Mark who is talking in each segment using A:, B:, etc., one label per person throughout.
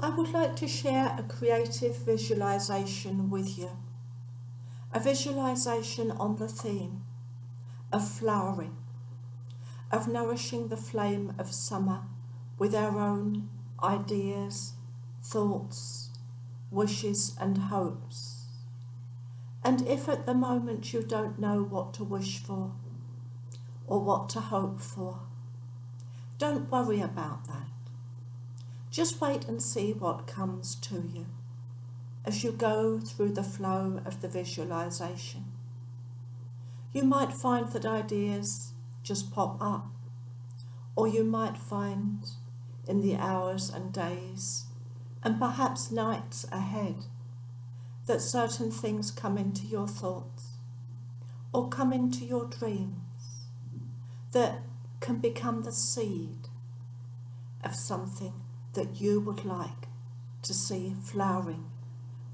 A: I would like to share a creative visualization with you. A visualization on the theme of flowering, of nourishing the flame of summer with our own ideas, thoughts, wishes and hopes. And if at the moment you don't know what to wish for or what to hope for, don't worry about that. Just wait and see what comes to you as you go through the flow of the visualization. You might find that ideas just pop up, or you might find in the hours and days and perhaps nights ahead that certain things come into your thoughts or come into your dreams that can become the seed of something that you would like to see flowering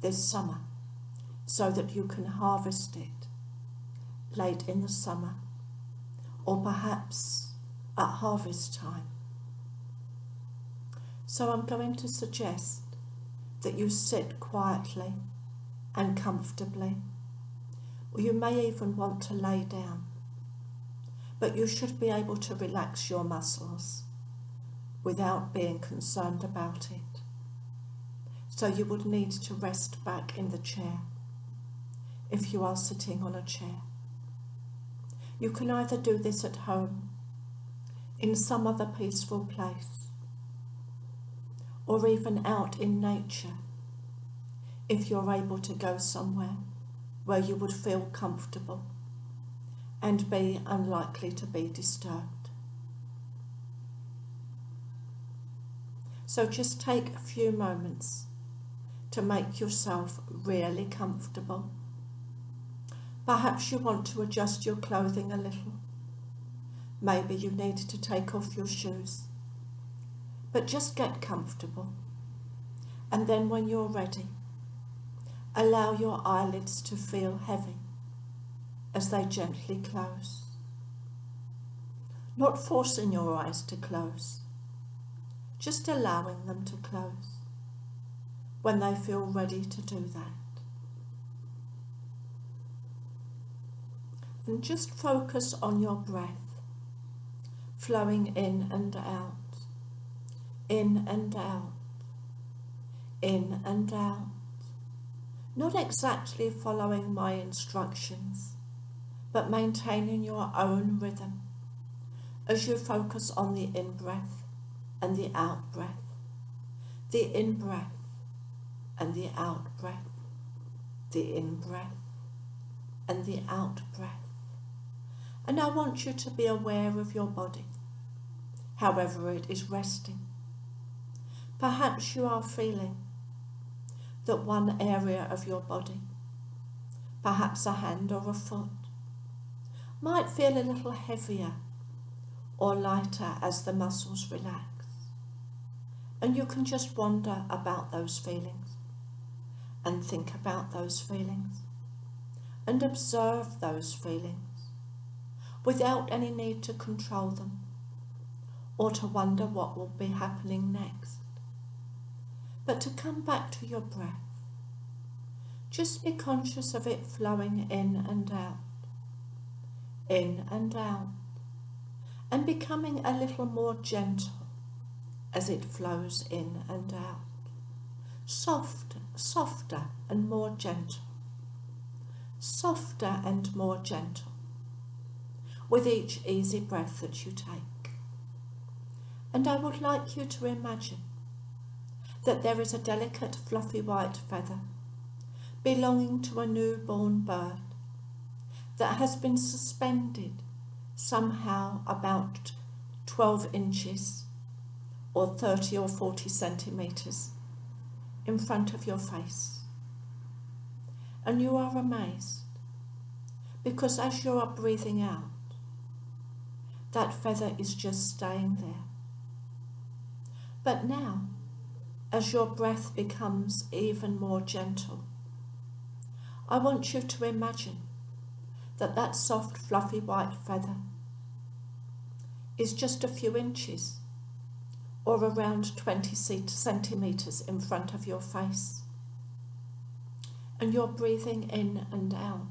A: this summer so that you can harvest it late in the summer or perhaps at harvest time. So I'm going to suggest that you sit quietly and comfortably, or you may even want to lay down, but you should be able to relax your muscles without being concerned about it. So you would need to rest back in the chair if you are sitting on a chair. You can either do this at home, in some other peaceful place, or even out in nature if you're able to go somewhere where you would feel comfortable and be unlikely to be disturbed. So just take a few moments to make yourself really comfortable. Perhaps you want to adjust your clothing a little. Maybe you need to take off your shoes. But just get comfortable. And then when you're ready, allow your eyelids to feel heavy as they gently close. Not forcing your eyes to close, just allowing them to close when they feel ready to do that. And just focus on your breath, flowing in and out, in and out, in and out. Not exactly following my instructions, but maintaining your own rhythm as you focus on the in-breath and the out-breath, the in-breath and the out-breath, the in-breath and the out-breath. And I want you to be aware of your body, however it is resting. Perhaps you are feeling that one area of your body, perhaps a hand or a foot, might feel a little heavier or lighter as the muscles relax. And you can just wonder about those feelings and think about those feelings and observe those feelings without any need to control them or to wonder what will be happening next. But to come back to your breath, just be conscious of it flowing in and out, and becoming a little more gentle as it flows in and out. Softer and more gentle. Softer and more gentle with each easy breath that you take. And I would like you to imagine that there is a delicate fluffy white feather belonging to a newborn bird that has been suspended somehow about 12 inches or 30 or 40 centimetres in front of your face. And you are amazed because as you are breathing out, that feather is just staying there. But now, as your breath becomes even more gentle, I want you to imagine that that soft fluffy white feather is just a few inches or around 20 centimetres in front of your face. And you're breathing in and out,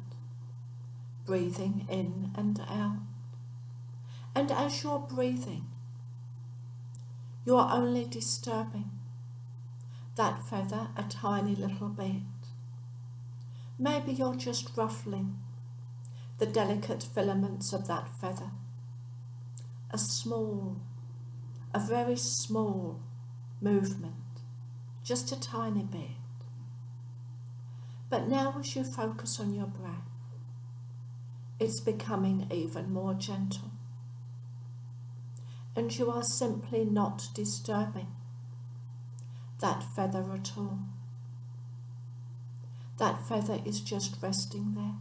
A: breathing in and out. And as you're breathing, you're only disturbing that feather a tiny little bit. Maybe you're just ruffling the delicate filaments of that feather. A very small movement, just a tiny bit. But now as you focus on your breath, it's becoming even more gentle. And you are simply not disturbing that feather at all. That feather is just resting there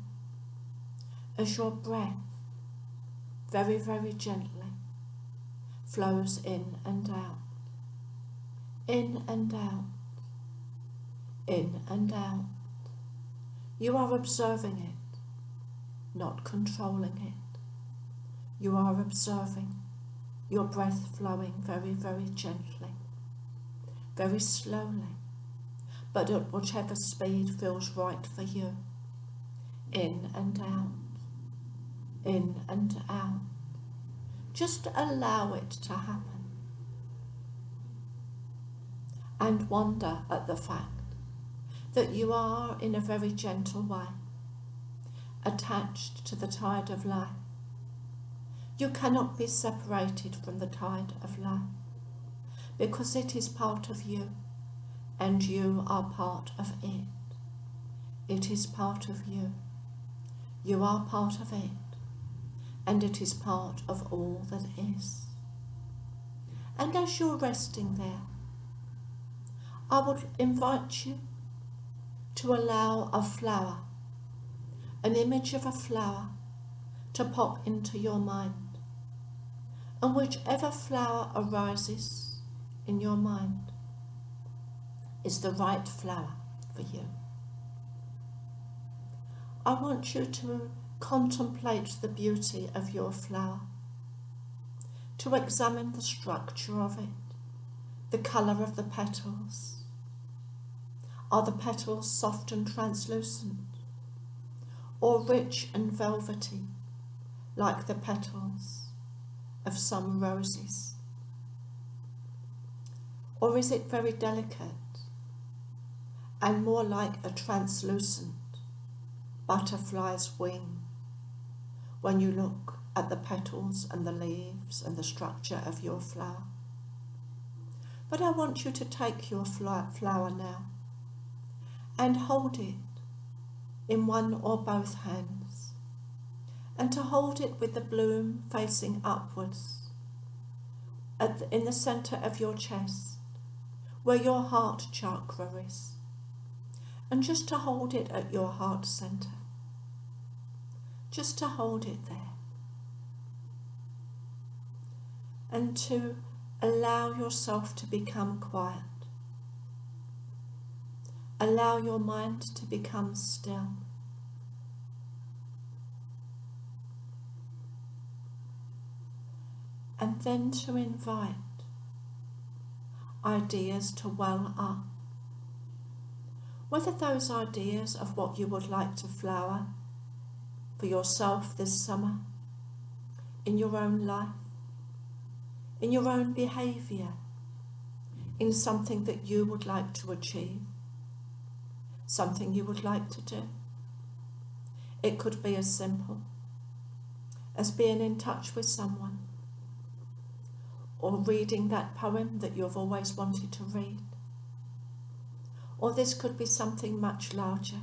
A: as your breath very, very gently flows in and out, in and out, in and out. You are observing it, not controlling it. You are observing your breath flowing very, very gently, very slowly, but at whatever speed feels right for you. In and out, in and out. Just allow it to happen. And wonder at the fact that you are, in a very gentle way, attached to the tide of life. You cannot be separated from the tide of life because it is part of you and you are part of it. It is part of you. You are part of it. And it is part of all that is. And as you're resting there, I would invite you to allow a flower, an image of a flower, to pop into your mind. And whichever flower arises in your mind is the right flower for you. I want you to contemplate the beauty of your flower, to examine the structure of it, the colour of the petals. Are the petals soft and translucent, or rich and velvety, like the petals of some roses? Or is it very delicate and more like a translucent butterfly's wing when you look at the petals and the leaves and the structure of your flower? But I want you to take your flower now and hold it in one or both hands, and to hold it with the bloom facing upwards in the centre of your chest, where your heart chakra is, and just to hold it at your heart centre, just to hold it there, and to allow yourself to become quiet. Allow your mind to become still. And then to invite ideas to well up. Whether those ideas of what you would like to flower for yourself this summer, in your own life, in your own behaviour, in something that you would like to achieve, something you would like to do. It could be as simple as being in touch with someone, or reading that poem that you've always wanted to read. Or this could be something much larger,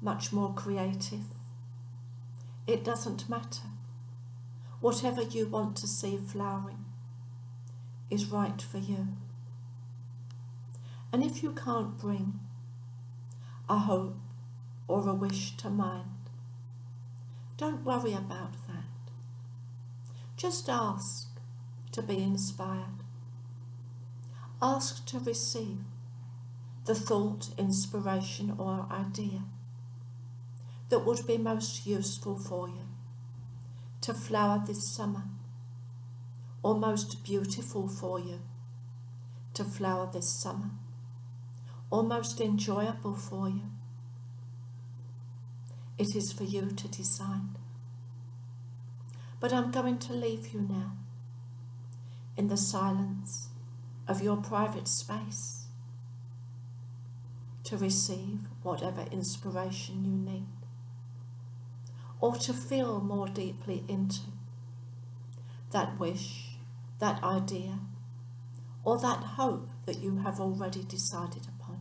A: much more creative. It doesn't matter. Whatever you want to see flowering is right for you. And if you can't bring a hope or a wish to mind, don't worry about that. Just ask to be inspired. Ask to receive the thought, inspiration or idea that would be most useful for you to flower this summer, or most beautiful for you to flower this summer, or most enjoyable for you. It is for you to decide. But I'm going to leave you now in the silence of your private space to receive whatever inspiration you need, or to feel more deeply into that wish, that idea, or that hope that you have already decided upon.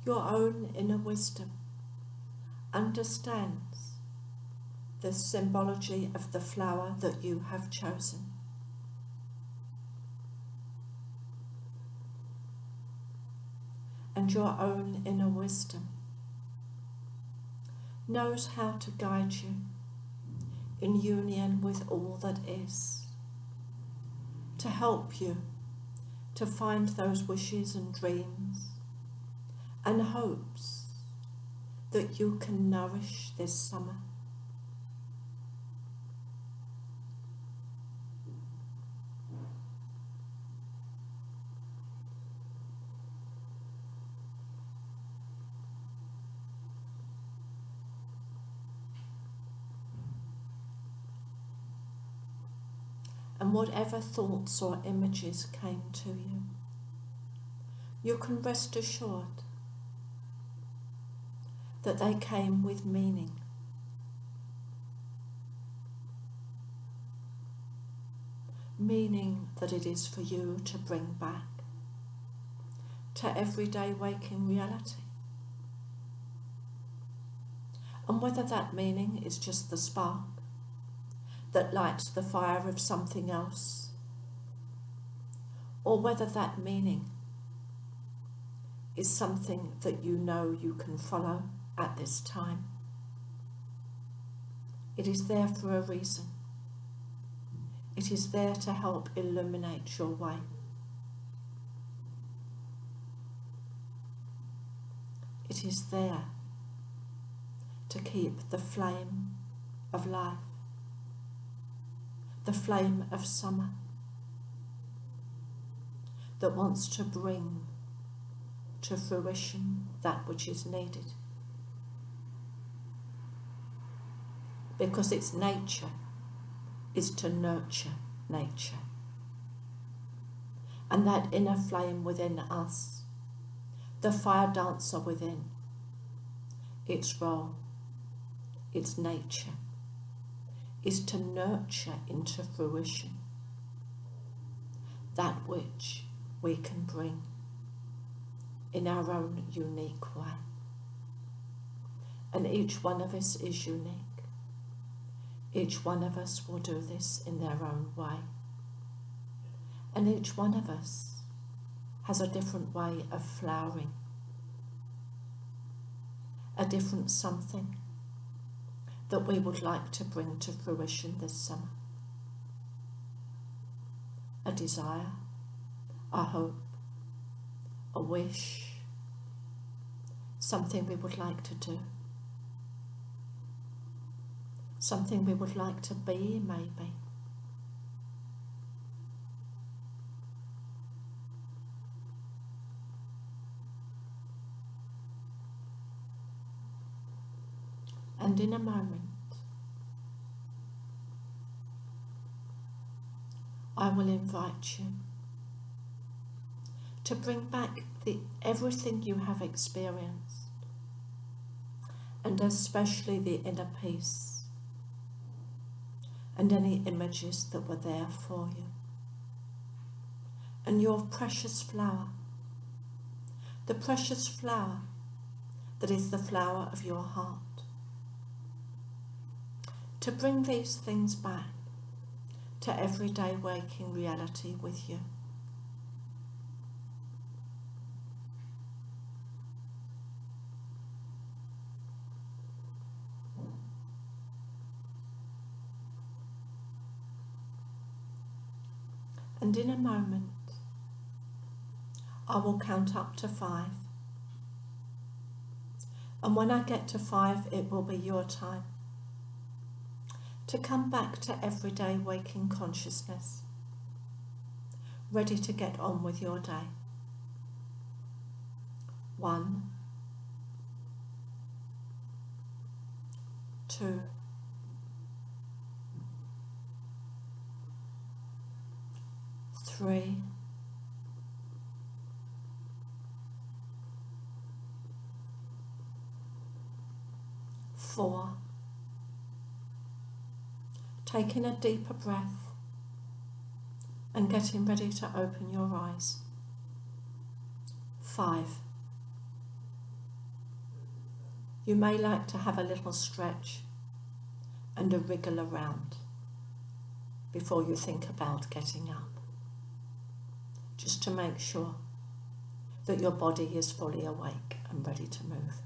A: Your own inner wisdom understands the symbology of the flower that you have chosen. And your own inner wisdom knows how to guide you in union with all that is, to help you to find those wishes and dreams and hopes that you can nourish this summer. And whatever thoughts or images came to you, you can rest assured that they came with meaning. Meaning that it is for you to bring back to everyday waking reality. And whether that meaning is just the spark that lights the fire of something else, or whether that meaning is something that you know you can follow at this time, it is there for a reason. It is there to help illuminate your way. It is there to keep the flame of life, the flame of summer that wants to bring to fruition that which is needed. Because its nature is to nurture nature. And that inner flame within us, the fire dancer within, its role, its nature, is to nurture into fruition that which we can bring in our own unique way. And each one of us is unique. Each one of us will do this in their own way. And each one of us has a different way of flowering, a different something that we would like to bring to fruition this summer. A desire, a hope, a wish, something we would like to do, something we would like to be, maybe. And in a moment, I will invite you to bring back everything you have experienced, and especially the inner peace and any images that were there for you. And your precious flower, the precious flower that is the flower of your heart, to bring these things back to everyday waking reality with you. And in a moment, I will count up to 5. And when I get to 5, it will be your time to come back to everyday waking consciousness, ready to get on with your day. 1, 2, 3, 4. Taking a deeper breath and getting ready to open your eyes. 5. You may like to have a little stretch and a wriggle around before you think about getting up, just to make sure that your body is fully awake and ready to move.